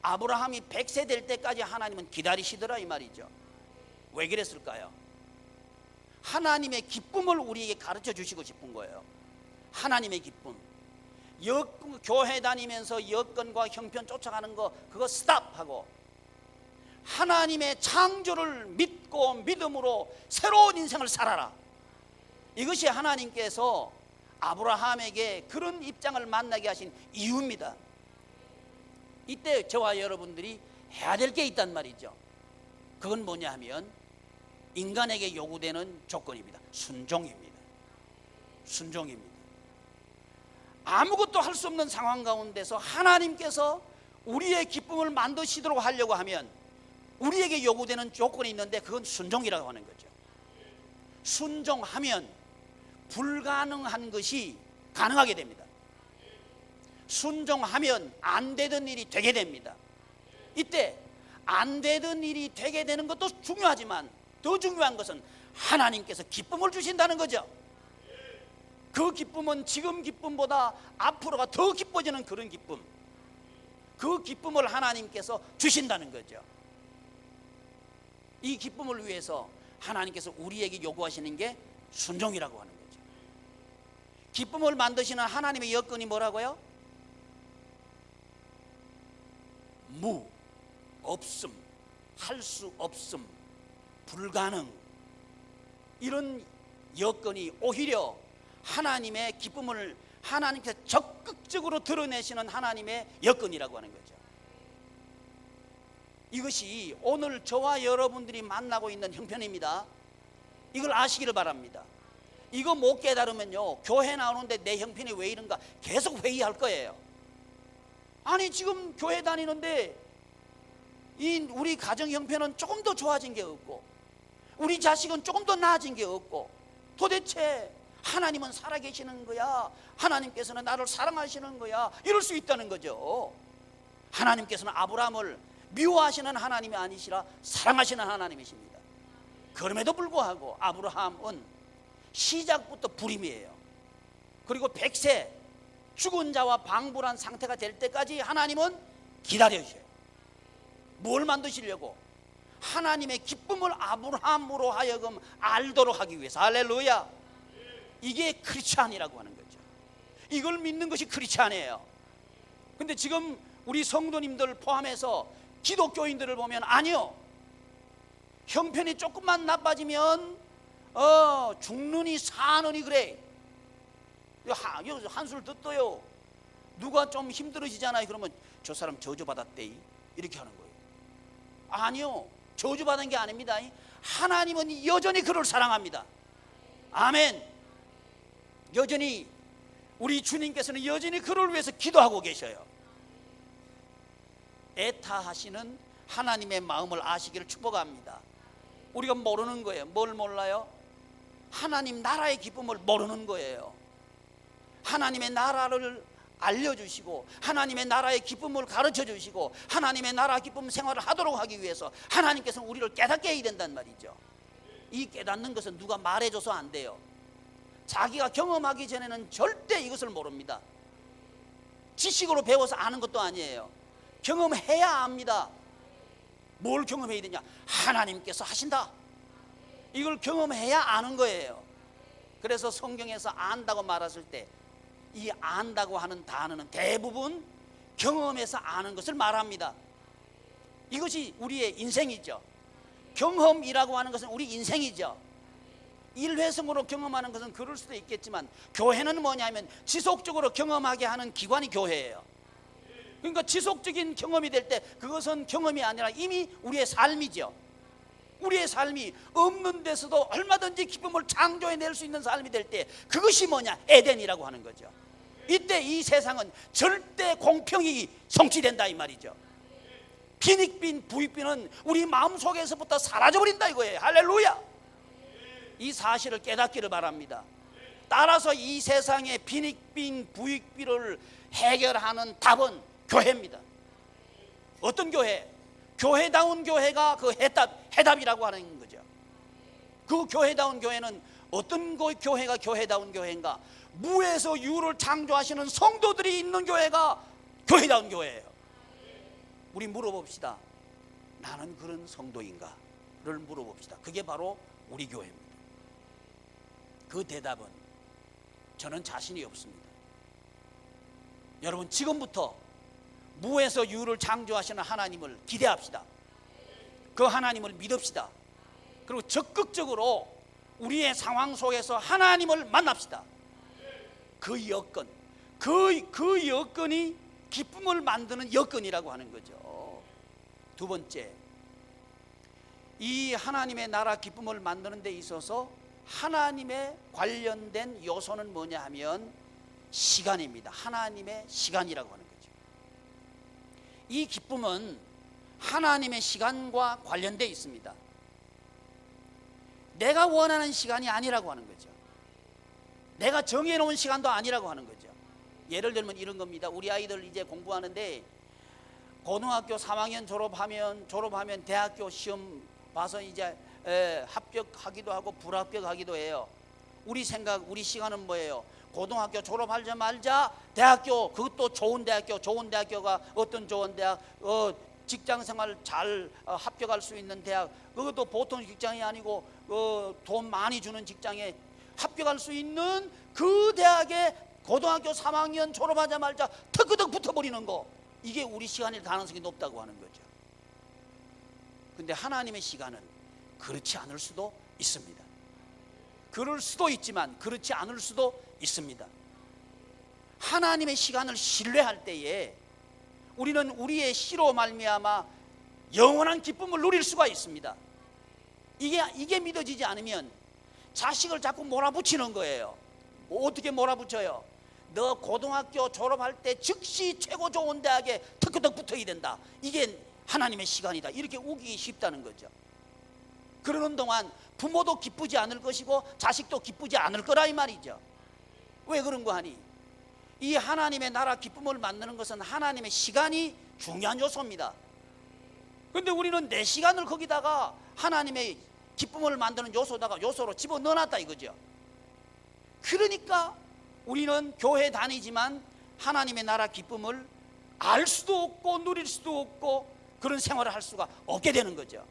아브라함이 100세 될 때까지 하나님은 기다리시더라 이 말이죠. 왜 그랬을까요? 하나님의 기쁨을 우리에게 가르쳐 주시고 싶은 거예요. 하나님의 기쁨. 교회 다니면서 여건과 형편 쫓아가는 거 그거 스탑하고 하나님의 창조를 믿고 믿음으로 새로운 인생을 살아라. 이것이 하나님께서 아브라함에게 그런 입장을 만나게 하신 이유입니다. 이때 저와 여러분들이 해야 될 게 있단 말이죠. 그건 뭐냐 하면 인간에게 요구되는 조건입니다. 순종입니다. 순종입니다. 아무것도 할 수 없는 상황 가운데서 하나님께서 우리의 기쁨을 만드시도록 하려고 하면 우리에게 요구되는 조건이 있는데 그건 순종이라고 하는 거죠. 순종하면 불가능한 것이 가능하게 됩니다. 순종하면 안 되던 일이 되게 됩니다. 이때 안 되던 일이 되게 되는 것도 중요하지만 더 중요한 것은 하나님께서 기쁨을 주신다는 거죠. 그 기쁨은 지금 기쁨보다 앞으로가 더 기뻐지는 그런 기쁨, 그 기쁨을 하나님께서 주신다는 거죠. 이 기쁨을 위해서 하나님께서 우리에게 요구하시는 게 순종이라고 하는 거죠. 기쁨을 만드시는 하나님의 여건이 뭐라고요? 무, 없음, 할 수 없음, 불가능, 이런 여건이 오히려 하나님의 기쁨을 하나님께서 적극적으로 드러내시는 하나님의 여건이라고 하는 거죠. 이것이 오늘 저와 여러분들이 만나고 있는 형편입니다. 이걸 아시기를 바랍니다. 이거 못 깨달으면요, 교회 나오는데 내 형편이 왜 이런가 계속 회의할 거예요. 아니 지금 교회 다니는데 우리 가정 형편은 조금 더 좋아진 게 없고 우리 자식은 조금 더 나아진 게 없고 도대체 하나님은 살아계시는 거야? 하나님께서는 나를 사랑하시는 거야? 이럴 수 있다는 거죠. 하나님께서는 아브라함을 미워하시는 하나님이 아니시라 사랑하시는 하나님이십니다. 그럼에도 불구하고 아브라함은 시작부터 불임이에요. 그리고 100세 죽은 자와 방불한 상태가 될 때까지 하나님은 기다려주셔요. 뭘 만드시려고? 하나님의 기쁨을 아브라함으로 하여금 알도록 하기 위해서. 할렐루야. 이게 크리스찬이라고 하는 거죠. 이걸 믿는 것이 크리스찬이에요. 근데 지금 우리 성도님들 포함해서 기독교인들을 보면 아니요, 형편이 조금만 나빠지면 죽느니 사느니 그래. 한술 듣어요. 누가 좀 힘들어지잖아요. 그러면 저 사람 저주받았대 이렇게 하는 거예요. 아니요, 저주받은 게 아닙니다. 하나님은 여전히 그를 사랑합니다. 아멘. 여전히 우리 주님께서는 여전히 그를 위해서 기도하고 계셔요. 애타하시는 하나님의 마음을 아시기를 축복합니다. 우리가 모르는 거예요. 뭘 몰라요? 하나님 나라의 기쁨을 모르는 거예요. 하나님의 나라를 알려주시고 하나님의 나라의 기쁨을 가르쳐 주시고 하나님의 나라 기쁨 생활을 하도록 하기 위해서 하나님께서는 우리를 깨닫게 해야 된단 말이죠. 이 깨닫는 것은 누가 말해줘서 안 돼요. 자기가 경험하기 전에는 절대 이것을 모릅니다. 지식으로 배워서 아는 것도 아니에요. 경험해야 압니다. 뭘 경험해야 되냐? 하나님께서 하신다. 이걸 경험해야 아는 거예요. 그래서 성경에서 안다고 말했을 때 이 안다고 하는 단어는 대부분 경험해서 아는 것을 말합니다. 이것이 우리의 인생이죠. 경험이라고 하는 것은 우리 인생이죠. 일회성으로 경험하는 것은 그럴 수도 있겠지만 교회는 뭐냐면 지속적으로 경험하게 하는 기관이 교회예요. 그러니까 지속적인 경험이 될 때 그것은 경험이 아니라 이미 우리의 삶이죠. 우리의 삶이 없는 데서도 얼마든지 기쁨을 창조해낼 수 있는 삶이 될 때 그것이 뭐냐? 에덴이라고 하는 거죠. 이때 이 세상은 절대 공평이 성취된다 이 말이죠. 빈익빈 부익빈은 우리 마음속에서부터 사라져버린다 이거예요. 할렐루야. 이 사실을 깨닫기를 바랍니다. 따라서 이 세상의 빈익빈 부익빈을 해결하는 답은 교회입니다. 어떤 교회? 교회다운 교회가 그 해답이라고 하는 거죠. 그 교회다운 교회는 어떤 교회가 교회다운 교회인가? 무에서 유를 창조하시는 성도들이 있는 교회가 교회다운 교회예요. 우리 물어봅시다. 나는 그런 성도인가?를 물어봅시다. 그게 바로 우리 교회입니다. 그 대답은 저는 자신이 없습니다. 여러분, 지금부터 무에서 유를 창조하시는 하나님을 기대합시다. 그 하나님을 믿읍시다. 그리고 적극적으로 우리의 상황 속에서 하나님을 만납시다. 그 여건, 그 여건이 기쁨을 만드는 여건이라고 하는 거죠. 두 번째, 이 하나님의 나라 기쁨을 만드는 데 있어서 하나님의 관련된 요소는 뭐냐 하면 시간입니다. 하나님의 시간이라고 하는 거죠. 이 기쁨은 하나님의 시간과 관련되어 있습니다. 내가 원하는 시간이 아니라고 하는 거죠. 내가 정해놓은 시간도 아니라고 하는 거죠. 예를 들면 이런 겁니다. 우리 아이들 이제 공부하는데 고등학교 3학년 졸업하면 대학교 시험 봐서 이제 합격하기도 하고 불합격하기도 해요. 우리 시간은 뭐예요? 고등학교 졸업하자마자 대학교, 그것도 좋은 대학교가 어떤 좋은 대학, 직장생활 잘 합격할 수 있는 대학, 그것도 보통 직장이 아니고 돈 많이 주는 직장에 합격할 수 있는 그 대학에 고등학교 3학년 졸업하자마자 턱끄덕 붙어버리는 거, 이게 우리 시간일 가능성이 높다고 하는 거죠. 근데 하나님의 시간은 그렇지 않을 수도 있습니다. 그럴 수도 있지만 그렇지 않을 수도 있습니다. 하나님의 시간을 신뢰할 때에 우리는 우리의 시로 말미암아 영원한 기쁨을 누릴 수가 있습니다. 이게 믿어지지 않으면 자식을 자꾸 몰아붙이는 거예요. 어떻게 몰아붙여요? 너 고등학교 졸업할 때 즉시 최고 좋은 대학에 턱끄덕 붙어야 된다. 이게 하나님의 시간이다. 이렇게 우기기 쉽다는 거죠. 그러는 동안 부모도 기쁘지 않을 것이고 자식도 기쁘지 않을 거라 이 말이죠. 왜 그런 거 하니? 이 하나님의 나라 기쁨을 만드는 것은 하나님의 시간이 중요한 요소입니다. 그런데 우리는 내 시간을 거기다가 하나님의 기쁨을 만드는 요소로 집어넣어놨다 이거죠. 그러니까 우리는 교회 다니지만 하나님의 나라 기쁨을 알 수도 없고 누릴 수도 없고 그런 생활을 할 수가 없게 되는 거죠.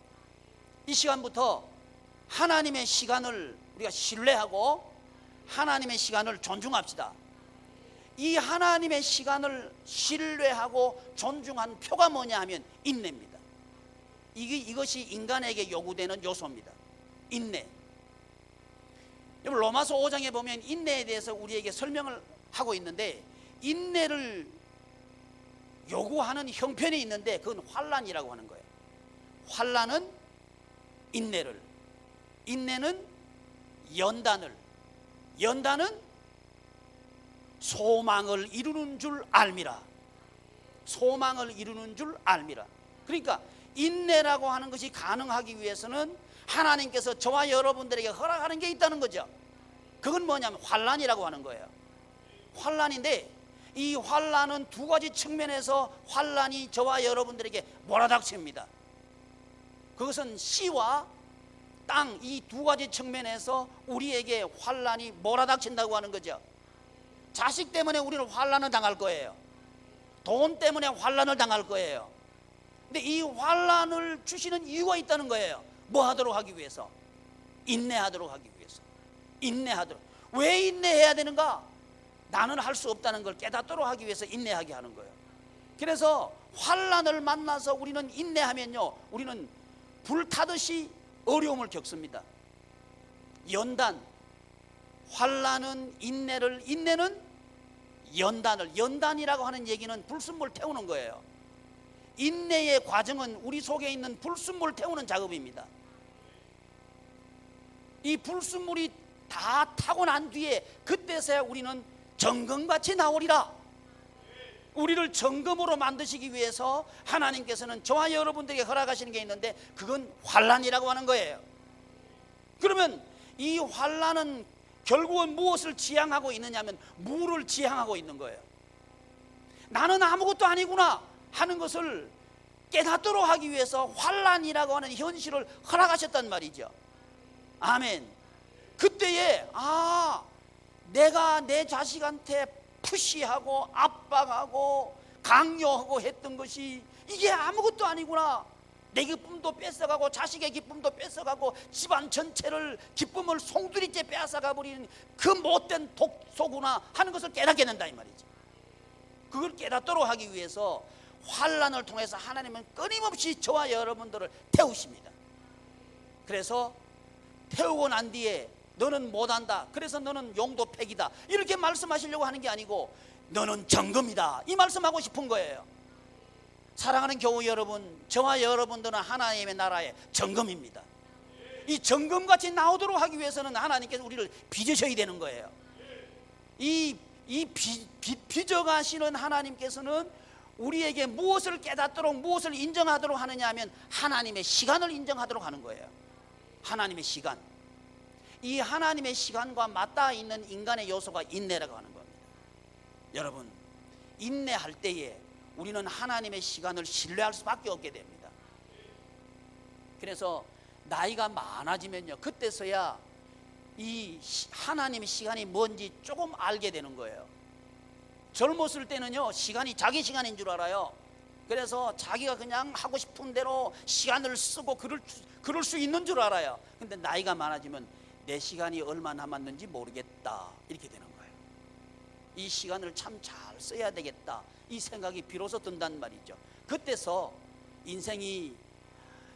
이 시간부터 하나님의 시간을 우리가 신뢰하고 하나님의 시간을 존중합시다. 이 하나님의 시간을 신뢰하고 존중한 표가 뭐냐 하면 인내입니다. 이것이 인간에게 요구되는 요소입니다. 인내. 여러분, 로마서 5장에 보면 인내에 대해서 우리에게 설명을 하고 있는데, 인내를 요구하는 형편이 있는데 그건 환난이라고 하는 거예요. 환난은 인내를, 인내는 연단을, 연단은 소망을 이루는 줄 알미라. 소망을 이루는 줄 알미라. 그러니까 인내라고 하는 것이 가능하기 위해서는 하나님께서 저와 여러분들에게 허락하는 게 있다는 거죠. 그건 뭐냐면 환난이라고 하는 거예요. 환난인데 이 환난은 두 가지 측면에서 환난이 저와 여러분들에게 몰아닥칩니다. 그것은 씨와 땅, 이 두 가지 측면에서 우리에게 환난이 몰아닥친다고 하는 거죠. 자식 때문에 우리는 환난을 당할 거예요. 돈 때문에 환난을 당할 거예요. 근데 이 환난을 주시는 이유가 있다는 거예요. 뭐 하도록 하기 위해서? 인내하도록 하기 위해서. 인내하도록. 왜 인내해야 되는가? 나는 할 수 없다는 걸 깨닫도록 하기 위해서 인내하게 하는 거예요. 그래서 환난을 만나서 우리는 인내하면요, 우리는 불타듯이 어려움을 겪습니다. 연단, 환난은 인내를, 인내는 연단을, 연단이라고 하는 얘기는 불순물 태우는 거예요. 인내의 과정은 우리 속에 있는 불순물 태우는 작업입니다. 이 불순물이 다 타고 난 뒤에 그때서야 우리는 정금같이 나오리라. 우리를 정금으로 만드시기 위해서 하나님께서는 저와 여러분들에게 허락하시는 게 있는데 그건 환난이라고 하는 거예요. 그러면 이 환난은 결국은 무엇을 지향하고 있느냐 하면 무를 지향하고 있는 거예요. 나는 아무것도 아니구나 하는 것을 깨닫도록 하기 위해서 환난이라고 하는 현실을 허락하셨단 말이죠. 아멘. 그때에 내가 내 자식한테 푸시하고 압박하고 강요하고 했던 것이 이게 아무것도 아니구나. 내 기쁨도 뺏어가고 자식의 기쁨도 뺏어가고 집안 전체를 기쁨을 송두리째 빼앗아가 버리는 그 못된 독소구나 하는 것을 깨닫게 된다 이 말이죠. 그걸 깨닫도록 하기 위해서 환난을 통해서 하나님은 끊임없이 저와 여러분들을 태우십니다. 그래서 태우고 난 뒤에 너는 못한다, 그래서 너는 용도팩이다, 이렇게 말씀하시려고 하는 게 아니고 너는 정금이다, 이 말씀하고 싶은 거예요. 사랑하는 교우 여러분, 저와 여러분들은 하나님의 나라의 정금입니다. 이 정금같이 나오도록 하기 위해서는 하나님께서 우리를 빚으셔야 되는 거예요. 이 빚어가시는 하나님께서는 우리에게 무엇을 깨닫도록, 무엇을 인정하도록 하느냐 하면 하나님의 시간을 인정하도록 하는 거예요. 하나님의 시간. 이 하나님의 시간과 맞닿아 있는 인간의 요소가 인내라고 하는 겁니다. 여러분, 인내할 때에 우리는 하나님의 시간을 신뢰할 수밖에 없게 됩니다. 그래서 나이가 많아지면요, 그때서야 이 하나님의 시간이 뭔지 조금 알게 되는 거예요. 젊었을 때는요, 시간이 자기 시간인 줄 알아요. 그래서 자기가 그냥 하고 싶은 대로 시간을 쓰고 그럴 수 있는 줄 알아요. 근데 나이가 많아지면 내 시간이 얼마 남았는지 모르겠다, 이렇게 되는 거예요. 이 시간을 참 잘 써야 되겠다, 이 생각이 비로소 든단 말이죠. 그때서 인생이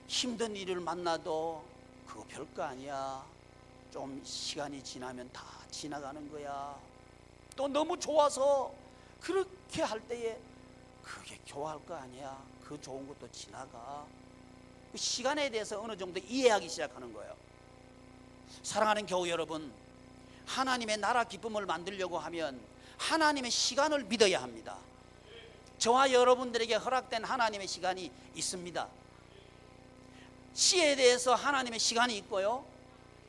힘든 일을 만나도 그거 별거 아니야, 좀 시간이 지나면 다 지나가는 거야. 또 너무 좋아서 그렇게 할 때에 그게 좋아할 거 아니야, 그 좋은 것도 지나가. 그 시간에 대해서 어느 정도 이해하기 시작하는 거예요. 사랑하는 교우 여러분, 하나님의 나라 기쁨을 만들려고 하면 하나님의 시간을 믿어야 합니다. 저와 여러분들에게 허락된 하나님의 시간이 있습니다. 씨에 대해서 하나님의 시간이 있고요,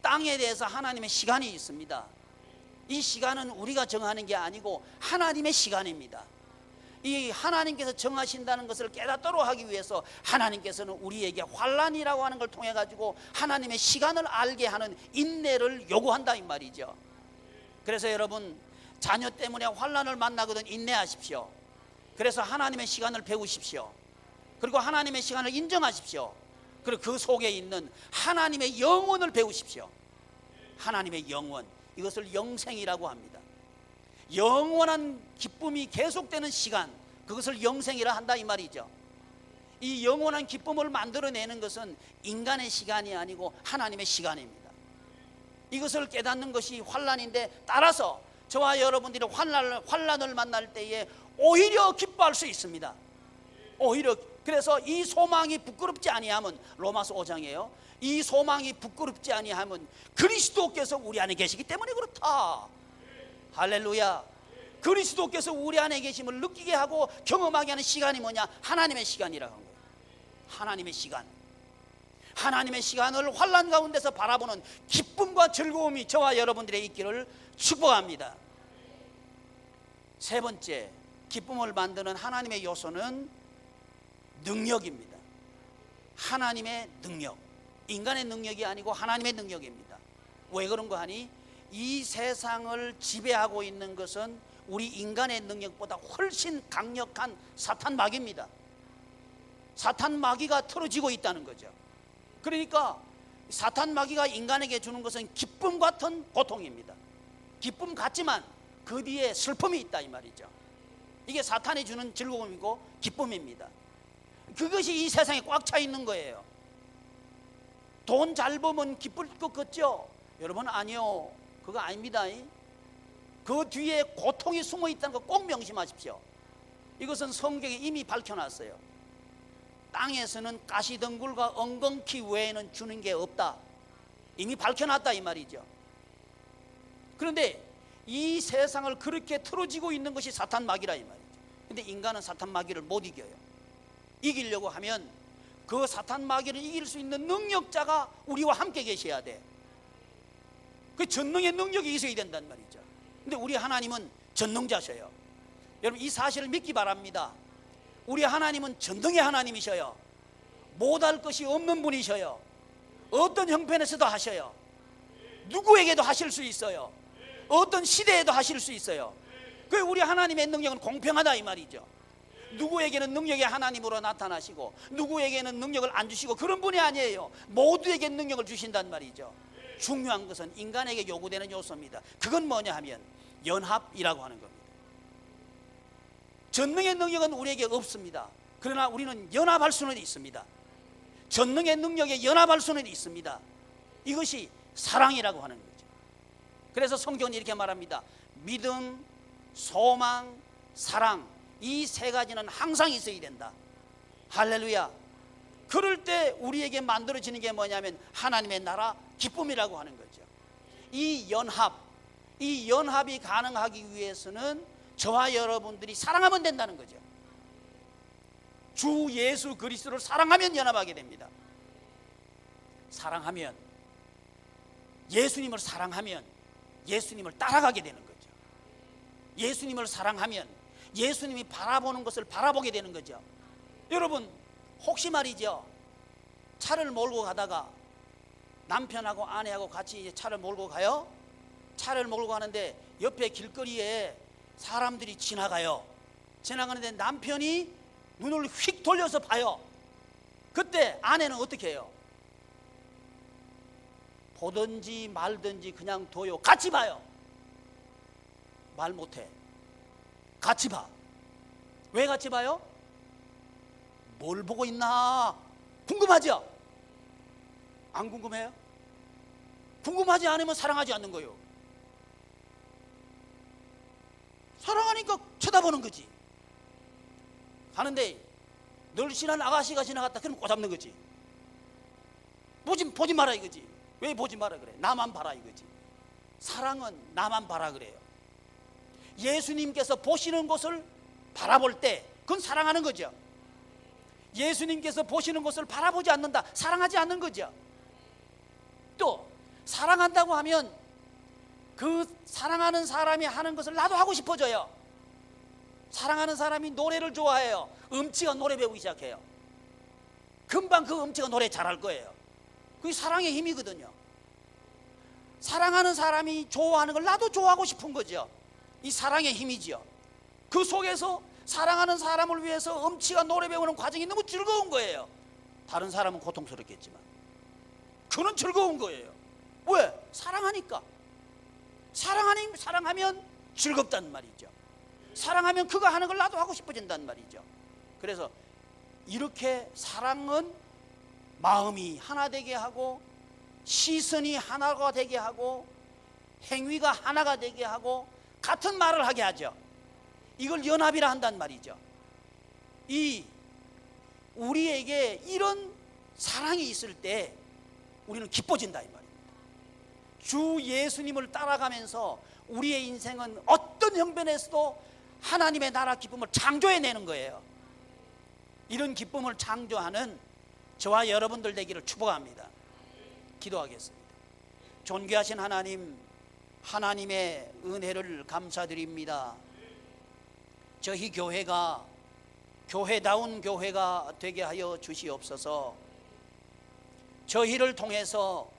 땅에 대해서 하나님의 시간이 있습니다. 이 시간은 우리가 정하는 게 아니고 하나님의 시간입니다. 이 하나님께서 정하신다는 것을 깨닫도록 하기 위해서 하나님께서는 우리에게 환난이라고 하는 걸 통해 가지고 하나님의 시간을 알게 하는 인내를 요구한다 이 말이죠. 그래서 여러분, 자녀 때문에 환난을 만나거든 인내하십시오. 그래서 하나님의 시간을 배우십시오. 그리고 하나님의 시간을 인정하십시오. 그리고 그 속에 있는 하나님의 영원을 배우십시오. 하나님의 영원, 이것을 영생이라고 합니다. 영원한 기쁨이 계속되는 시간, 그것을 영생이라 한다 이 말이죠. 이 영원한 기쁨을 만들어내는 것은 인간의 시간이 아니고 하나님의 시간입니다. 이것을 깨닫는 것이 환난인데, 따라서 저와 여러분들이 환난을 만날 때에 오히려 기뻐할 수 있습니다. 오히려. 그래서 이 소망이 부끄럽지 아니하면, 로마서 5장이에요. 이 소망이 부끄럽지 아니하면 그리스도께서 우리 안에 계시기 때문에 그렇다. 할렐루야. 그리스도께서 우리 안에 계심을 느끼게 하고 경험하게 하는 시간이 뭐냐? 하나님의 시간이라고 하는 거예요. 하나님의 시간. 하나님의 시간을 환난 가운데서 바라보는 기쁨과 즐거움이 저와 여러분들의 있기를 축복합니다. 세 번째, 기쁨을 만드는 하나님의 요소는 능력입니다. 하나님의 능력. 인간의 능력이 아니고 하나님의 능력입니다. 왜 그런 거 하니? 이 세상을 지배하고 있는 것은 우리 인간의 능력보다 훨씬 강력한 사탄 마귀입니다. 사탄 마귀가 틀어지고 있다는 거죠. 그러니까 사탄 마귀가 인간에게 주는 것은 기쁨 같은 고통입니다. 기쁨 같지만 그 뒤에 슬픔이 있다 이 말이죠. 이게 사탄이 주는 즐거움이고 기쁨입니다. 그것이 이 세상에 꽉 차 있는 거예요. 돈 잘 벌면 기쁠 것 같죠? 여러분, 아니요, 그거 아닙니다. 그 뒤에 고통이 숨어 있다는 거 꼭 명심하십시오. 이것은 성경에 이미 밝혀놨어요. 땅에서는 가시덩굴과 엉겅퀴 외에는 주는 게 없다, 이미 밝혀놨다 이 말이죠. 그런데 이 세상을 그렇게 틀어지고 있는 것이 사탄 마귀라 이 말이죠. 근데 인간은 사탄 마귀를 못 이겨요. 이기려고 하면 그 사탄 마귀를 이길 수 있는 능력자가 우리와 함께 계셔야 돼. 그 전능의 능력이 있어야 된단 말이죠. 근데 우리 하나님은 전능자셔요. 여러분, 이 사실을 믿기 바랍니다. 우리 하나님은 전능의 하나님이셔요. 못할 것이 없는 분이셔요. 어떤 형편에서도 하셔요. 누구에게도 하실 수 있어요. 어떤 시대에도 하실 수 있어요. 그 우리 하나님의 능력은 공평하다 이 말이죠. 누구에게는 능력이 하나님으로 나타나시고 누구에게는 능력을 안 주시고 그런 분이 아니에요. 모두에게 능력을 주신단 말이죠. 중요한 것은 인간에게 요구되는 요소입니다. 그건 뭐냐 하면 연합이라고 하는 겁니다. 전능의 능력은 우리에게 없습니다. 그러나 우리는 연합할 수는 있습니다. 전능의 능력에 연합할 수는 있습니다. 이것이 사랑이라고 하는 거죠. 그래서 성경은 이렇게 말합니다. 믿음, 소망, 사랑, 이 세 가지는 항상 있어야 된다. 할렐루야. 그럴 때 우리에게 만들어지는 게 뭐냐면 하나님의 나라 기쁨이라고 하는 거죠. 이 연합이 가능하기 위해서는 저와 여러분들이 사랑하면 된다는 거죠. 주 예수 그리스도를 사랑하면 연합하게 됩니다. 사랑하면, 예수님을 사랑하면 예수님을 따라가게 되는 거죠. 예수님을 사랑하면 예수님이 바라보는 것을 바라보게 되는 거죠. 여러분 혹시 말이죠, 차를 몰고 가다가 남편하고 아내하고 같이 차를 몰고 가요. 차를 몰고 가는데 옆에 길거리에 사람들이 지나가는데 남편이 눈을 휙 돌려서 봐요. 그때 아내는 어떻게 해요? 보든지 말든지 그냥 둬요. 같이 봐요. 말 못해. 같이 봐. 왜 같이 봐요? 뭘 보고 있나 궁금하죠? 안 궁금해요? 궁금하지 않으면 사랑하지 않는 거예요. 사랑하니까 쳐다보는 거지. 가는데 널씬한 아가씨가 지나갔다 그럼 꼬잡는 거지. 보지 마라 이거지. 왜 보지 마라 그래? 나만 봐라 이거지. 사랑은 나만 봐라 그래요. 예수님께서 보시는 것을 바라볼 때 그건 사랑하는 거죠. 예수님께서 보시는 것을 바라보지 않는다, 사랑하지 않는 거죠. 또 사랑한다고 하면 그 사랑하는 사람이 하는 것을 나도 하고 싶어져요. 사랑하는 사람이 노래를 좋아해요. 음치가 노래 배우기 시작해요. 금방 그 음치가 노래 잘할 거예요. 그게 사랑의 힘이거든요. 사랑하는 사람이 좋아하는 걸 나도 좋아하고 싶은 거죠. 이 사랑의 힘이죠. 그 속에서 사랑하는 사람을 위해서 음치가 노래 배우는 과정이 너무 즐거운 거예요. 다른 사람은 고통스럽겠지만 그는 즐거운 거예요. 왜? 사랑하니까. 사랑하면 즐겁단 말이죠. 사랑하면 그가 하는 걸 나도 하고 싶어진단 말이죠. 그래서 이렇게 사랑은 마음이 하나 되게 하고 시선이 하나가 되게 하고 행위가 하나가 되게 하고 같은 말을 하게 하죠. 이걸 연합이라 한단 말이죠. 우리에게 이런 사랑이 있을 때 우리는 기뻐진다 이 말입니다. 주 예수님을 따라가면서 우리의 인생은 어떤 형편에서도 하나님의 나라 기쁨을 창조해내는 거예요. 이런 기쁨을 창조하는 저와 여러분들 되기를 축복합니다. 기도하겠습니다. 존귀하신 하나님, 하나님의 은혜를 감사드립니다. 저희 교회가 교회다운 교회가 되게 하여 주시옵소서. 저희를 통해서